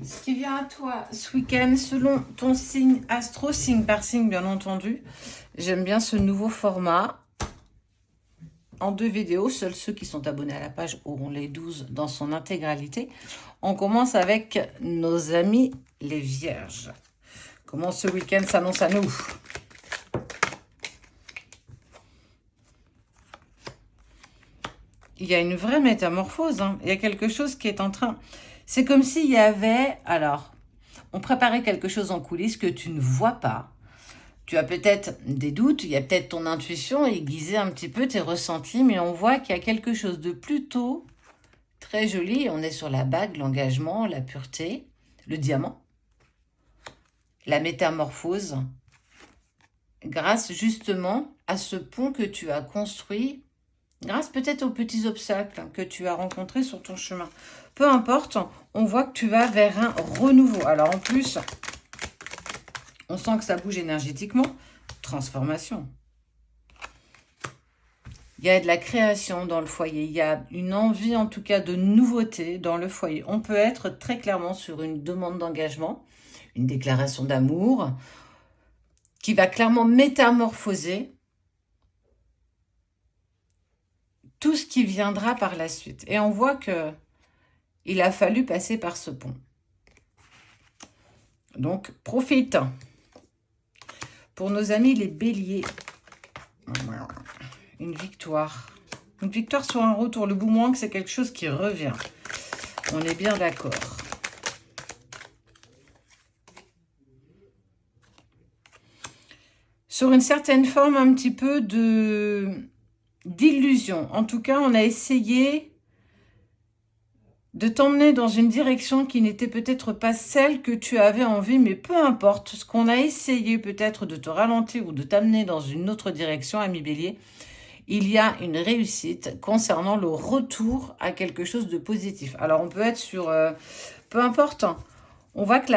Ce qui vient à toi ce week-end, selon ton signe astro, signe par signe bien entendu. J'aime bien ce nouveau format en 2 vidéos. Seuls ceux qui sont abonnés à la page auront les 12 dans son intégralité. On commence avec nos amis les vierges. Comment ce week-end s'annonce à nous? Il y a une vraie métamorphose, hein. Il y a quelque chose qui est en train... C'est comme s'il y avait... Alors, on préparait quelque chose en coulisses que tu ne vois pas. Tu as peut-être des doutes, il y a peut-être ton intuition aiguisée un petit peu tes ressentis, mais on voit qu'il y a quelque chose de plutôt très joli. On est sur la bague, l'engagement, la pureté, le diamant, la métamorphose, grâce justement à ce pont que tu as construit, grâce peut-être aux petits obstacles que tu as rencontrés sur ton chemin. Peu importe, on voit que tu vas vers un renouveau. Alors en plus, on sent que ça bouge énergétiquement. Transformation. Il y a de la création dans le foyer. Il y a une envie en tout cas de nouveauté dans le foyer. On peut être très clairement sur une demande d'engagement, une déclaration d'amour qui va clairement métamorphoser tout ce qui viendra par la suite. Et on voit que il a fallu passer par ce pont. Donc, profite. Pour nos amis les béliers, une victoire. Une victoire sur un retour. Le boomerang, c'est quelque chose qui revient. On est bien d'accord. Sur une certaine forme un petit peu d'illusion. En tout cas, on a essayé de t'emmener dans une direction qui n'était peut-être pas celle que tu avais envie, mais peu importe, ce qu'on a essayé peut-être de te ralentir ou de t'amener dans une autre direction, ami bélier, il y a une réussite concernant le retour à quelque chose de positif. Alors on peut être sur... peu importe, on voit que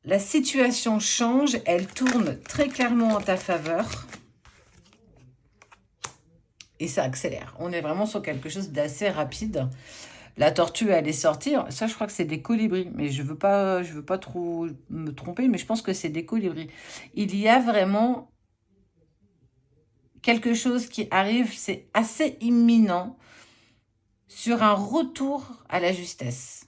la situation change, elle tourne très clairement en ta faveur. Et ça accélère. On est vraiment sur quelque chose d'assez rapide. La tortue, elle est sortie. Ça, je crois que c'est des colibris. Mais je veux pas trop me tromper, mais je pense que c'est des colibris. Il y a vraiment quelque chose qui arrive, c'est assez imminent, sur un retour à la justesse.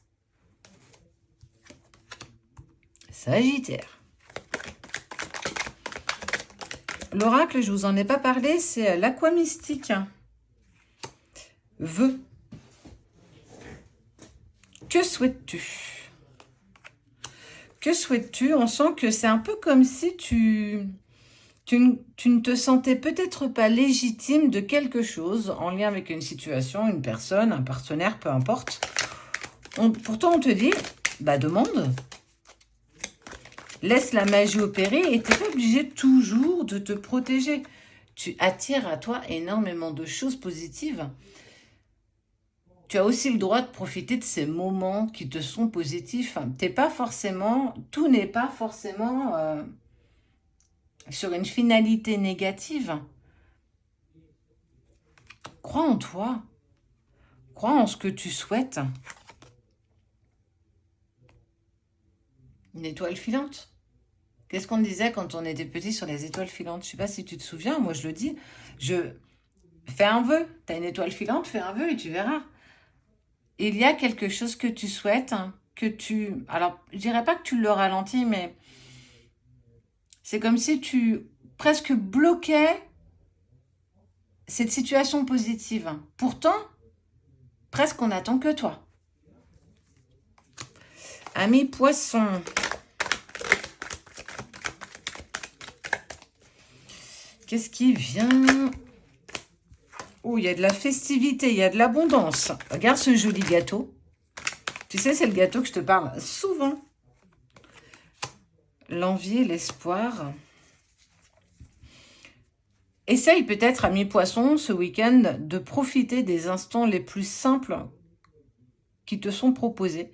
Sagittaire. L'oracle, je vous en ai pas parlé, c'est l'aquamystique. Vœux. Que souhaites-tu? Que souhaites-tu? On sent que c'est un peu comme si tu ne te sentais peut-être pas légitime de quelque chose en lien avec une situation, une personne, un partenaire, peu importe. Pourtant, on te dit, bah demande. Laisse la magie opérer et tu n'es pas obligé toujours de te protéger. Tu attires à toi énormément de choses positives. Tu as aussi le droit de profiter de ces moments qui te sont positifs. Tout n'est pas forcément sur une finalité négative. Crois en toi. Crois en ce que tu souhaites. Une étoile filante. Qu'est-ce qu'on disait quand on était petit sur les étoiles filantes? Je ne sais pas si tu te souviens, moi je le dis. Fais un vœu. Tu as une étoile filante, fais un vœu et tu verras. Il y a quelque chose que tu souhaites, hein, alors, je dirais pas que tu le ralentis, mais c'est comme si tu presque bloquais cette situation positive. Pourtant, presque on n'attend que toi. Ami poisson. Qu'est-ce qui vient? Oh, il y a de la festivité, il y a de l'abondance. Regarde ce joli gâteau. Tu sais, c'est le gâteau que je te parle souvent. L'envie et l'espoir. Essaye peut-être, ami poisson, ce week-end, de profiter des instants les plus simples qui te sont proposés.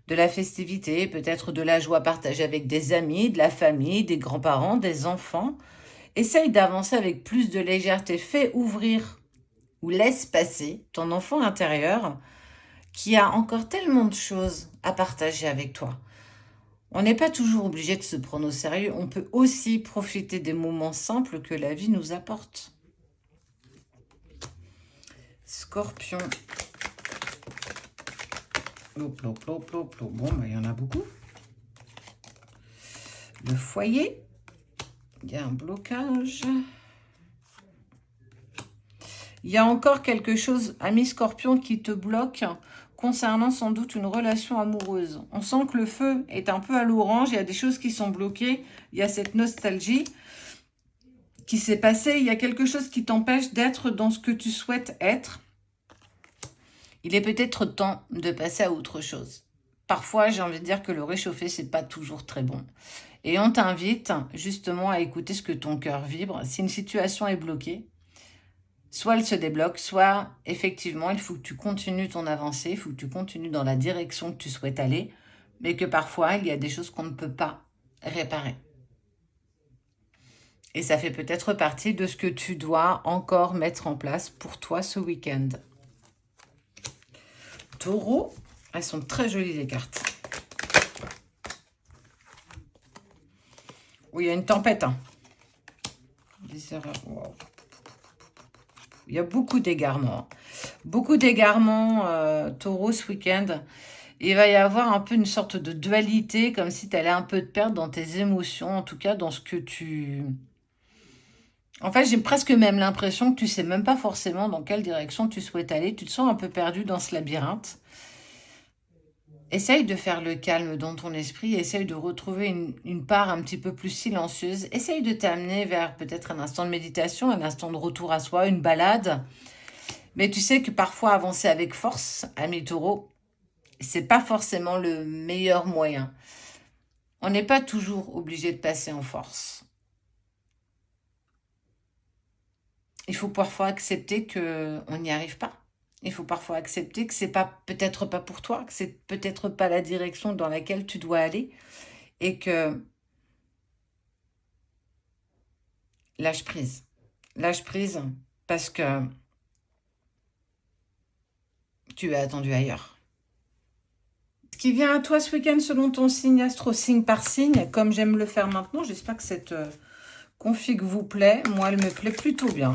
De la festivité, peut-être de la joie partagée avec des amis, de la famille, des grands-parents, des enfants. Essaye d'avancer avec plus de légèreté. Fais ouvrir ou laisse passer ton enfant intérieur qui a encore tellement de choses à partager avec toi. On n'est pas toujours obligé de se prendre au sérieux. On peut aussi profiter des moments simples que la vie nous apporte. Scorpion. Plop, plop, plop, plop, plop. Bon, il y en a beaucoup. Le foyer. Il y a un blocage. Il y a encore quelque chose, ami Scorpion, qui te bloque concernant sans doute une relation amoureuse. On sent que le feu est un peu à l'orange, il y a des choses qui sont bloquées, il y a cette nostalgie qui s'est passée, il y a quelque chose qui t'empêche d'être dans ce que tu souhaites être. Il est peut-être temps de passer à autre chose. Parfois, j'ai envie de dire que le réchauffer, c'est pas toujours très bon. Et on t'invite justement à écouter ce que ton cœur vibre. Si une situation est bloquée, soit elle se débloque, soit effectivement, il faut que tu continues ton avancée, il faut que tu continues dans la direction que tu souhaites aller, mais que parfois, il y a des choses qu'on ne peut pas réparer. Et ça fait peut-être partie de ce que tu dois encore mettre en place pour toi ce week-end. Taureau, elles sont très jolies les cartes. Oui, il y a une tempête. Hein. Wow. Il y a beaucoup d'égarements. Beaucoup d'égarements, Taureau, ce week-end. Il va y avoir un peu une sorte de dualité, comme si tu allais un peu te perdre dans tes émotions, en tout cas dans ce que tu... En fait, j'ai presque même l'impression que tu sais même pas forcément dans quelle direction tu souhaites aller. Tu te sens un peu perdu dans ce labyrinthe. Essaye de faire le calme dans ton esprit, essaye de retrouver une part un petit peu plus silencieuse. Essaye de t'amener vers peut-être un instant de méditation, un instant de retour à soi, une balade. Mais tu sais que parfois avancer avec force, ami Taureau, c'est pas forcément le meilleur moyen. On n'est pas toujours obligé de passer en force. Il faut parfois accepter qu'on n'y arrive pas. Il faut parfois accepter que c'est peut-être pas pour toi, que c'est peut-être pas la direction dans laquelle tu dois aller et que lâche prise. Lâche prise parce que tu es attendu ailleurs. Ce qui vient à toi ce week-end selon ton signe astro, signe par signe, comme j'aime le faire maintenant, j'espère que cette config vous plaît. Moi, elle me plaît plutôt bien.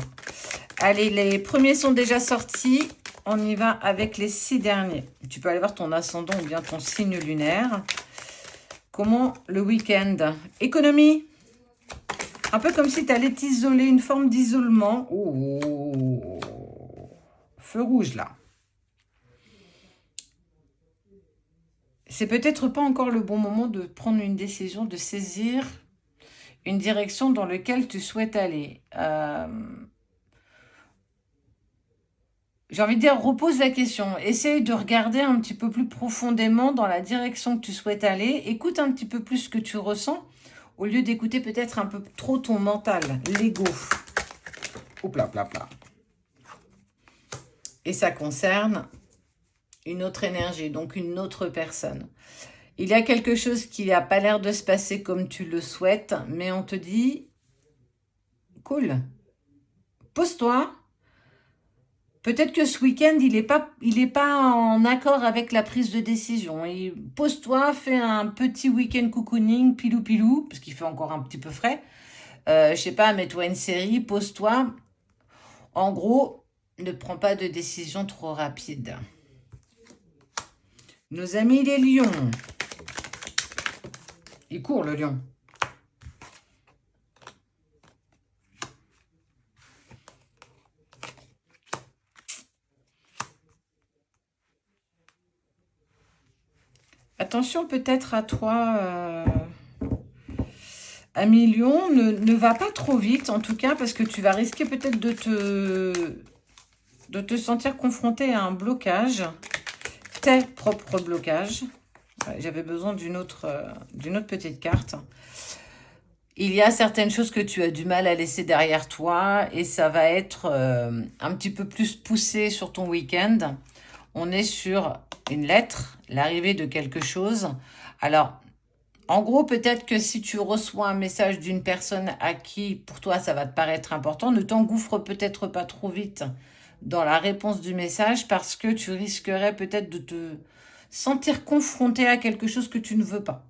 Allez, les premiers sont déjà sortis. On y va avec les 6 derniers. Tu peux aller voir ton ascendant ou bien ton signe lunaire. Comment le week-end? Économie. Un peu comme si tu allais t'isoler, une forme d'isolement. Oh, feu rouge là. C'est peut-être pas encore le bon moment de prendre une décision, de saisir une direction dans laquelle tu souhaites aller. J'ai envie de dire, repose la question. Essaye de regarder un petit peu plus profondément dans la direction que tu souhaites aller. Écoute un petit peu plus ce que tu ressens, au lieu d'écouter peut-être un peu trop ton mental, l'ego. Oup là, pla, pla. Et ça concerne une autre énergie, donc une autre personne. Il y a quelque chose qui n'a pas l'air de se passer comme tu le souhaites, mais on te dit, cool, pose-toi. Peut-être que ce week-end, il est pas en accord avec la prise de décision. Et pose-toi, fais un petit week-end cocooning, pilou-pilou, parce qu'il fait encore un petit peu frais. Je sais pas, mets-toi une série, pose-toi. En gros, ne prends pas de décision trop rapide. Nos amis les lions. Il court le lion. Attention peut-être à toi, ami lion, ne va pas trop vite en tout cas, parce que tu vas risquer peut-être de te sentir confronté à un blocage, tes propres blocages. J'avais besoin d'une autre petite carte. Il y a certaines choses que tu as du mal à laisser derrière toi et ça va être un petit peu plus poussé sur ton week-end. On est sur une lettre, l'arrivée de quelque chose. Alors, en gros, peut-être que si tu reçois un message d'une personne à qui, pour toi, ça va te paraître important, ne t'engouffre peut-être pas trop vite dans la réponse du message parce que tu risquerais peut-être sentir confronté à quelque chose que tu ne veux pas.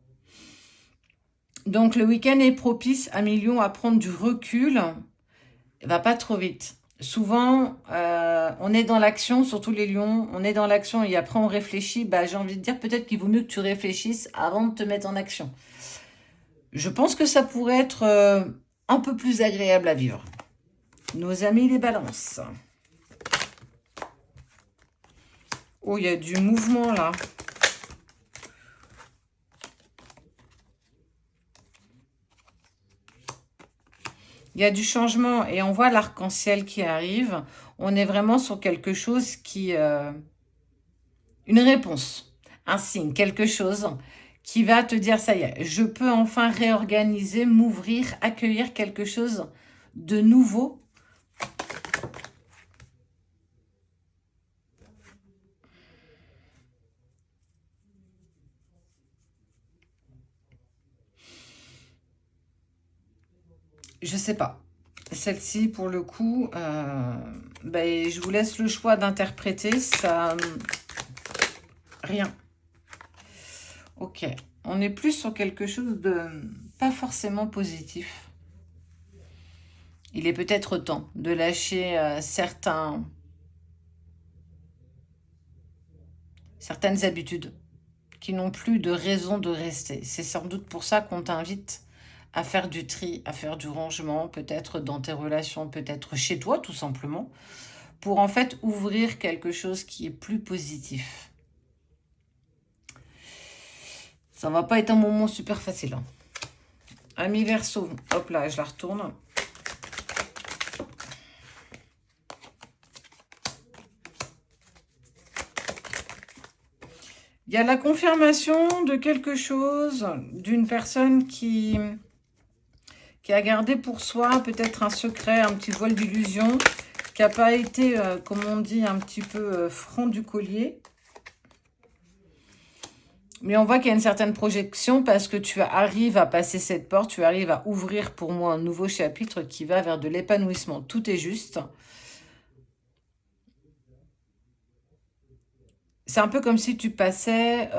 Donc, le week-end est propice à mes lions à prendre du recul. Va pas trop vite. Souvent, on est dans l'action, surtout les lions, on est dans l'action et après on réfléchit. Bah, j'ai envie de dire peut-être qu'il vaut mieux que tu réfléchisses avant de te mettre en action. Je pense que ça pourrait être un peu plus agréable à vivre. Nos amis les balances. Oh, il y a du mouvement là. Il y a du changement et on voit l'arc-en-ciel qui arrive. On est vraiment sur quelque chose qui... une réponse, un signe, quelque chose qui va te dire, ça y est, je peux enfin réorganiser, m'ouvrir, accueillir quelque chose de nouveau. Je sais pas. Celle-ci, pour le coup, ben, je vous laisse le choix d'interpréter. Ça, rien. Ok. On est plus sur quelque chose de pas forcément positif. Il est peut-être temps de lâcher certaines habitudes qui n'ont plus de raison de rester. C'est sans doute pour ça qu'on t'invite à faire du tri, à faire du rangement, peut-être dans tes relations, peut-être chez toi tout simplement, pour en fait ouvrir quelque chose qui est plus positif. Ça va pas être un moment super facile. Hein. Ami Verseau, hop là, je la retourne. Il y a la confirmation de quelque chose, d'une personne qui a gardé pour soi peut-être un secret, un petit voile d'illusion, qui n'a pas été, comme on dit, un petit peu franc du collier. Mais on voit qu'il y a une certaine projection parce que tu arrives à passer cette porte, tu arrives à ouvrir pour moi un nouveau chapitre qui va vers de l'épanouissement. Tout est juste. C'est un peu comme si tu passais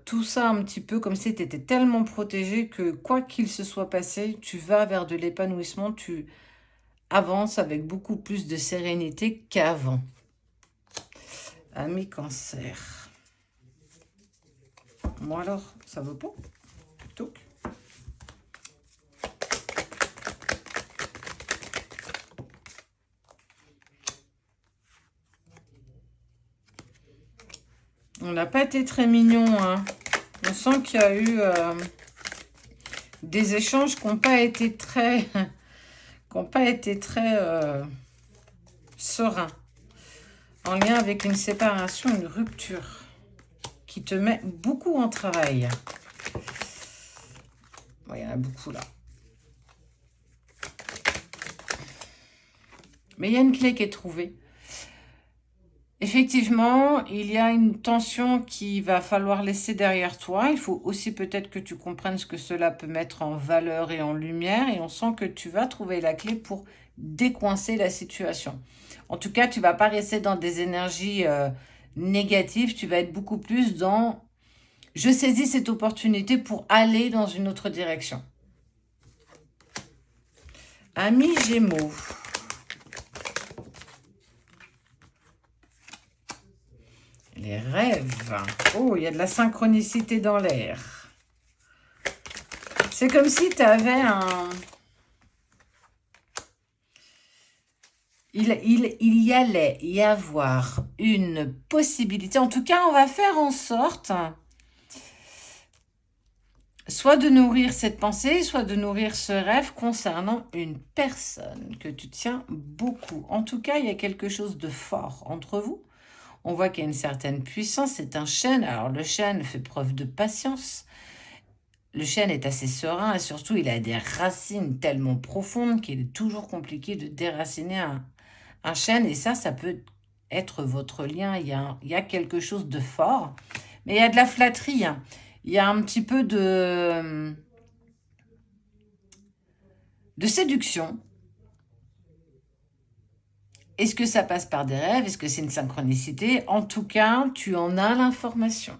tout ça un petit peu comme si tu étais tellement protégé que quoi qu'il se soit passé, tu vas vers de l'épanouissement, tu avances avec beaucoup plus de sérénité qu'avant. Ami Cancer. Moi alors, ça veut pas. Touc. On n'a pas été très mignon, hein. On sent qu'il y a eu des échanges qui n'ont pas été très, sereins, en lien avec une séparation, une rupture, qui te met beaucoup en travail. Bon, il y en a beaucoup là. Mais il y a une clé qui est trouvée. Effectivement, il y a une tension qu'il va falloir laisser derrière toi. Il faut aussi peut-être que tu comprennes ce que cela peut mettre en valeur et en lumière. Et on sent que tu vas trouver la clé pour décoincer la situation. En tout cas, tu ne vas pas rester dans des énergies négatives. Tu vas être beaucoup plus dans « je saisis cette opportunité pour aller dans une autre direction ». Ami Gémeaux. Les rêves. Oh, il y a de la synchronicité dans l'air. C'est comme si tu avais un... Il y allait y avoir une possibilité. En tout cas, on va faire en sorte soit de nourrir cette pensée, soit de nourrir ce rêve concernant une personne que tu tiens beaucoup. En tout cas, il y a quelque chose de fort entre vous. On voit qu'il y a une certaine puissance, c'est un chêne. Alors le chêne fait preuve de patience. Le chêne est assez serein et surtout il a des racines tellement profondes qu'il est toujours compliqué de déraciner un chêne. Et ça peut être votre lien. Il y a quelque chose de fort, mais il y a de la flatterie. Hein. Il y a un petit peu de séduction. Est-ce que ça passe par des rêves? Est-ce que c'est une synchronicité? En tout cas, tu en as l'information.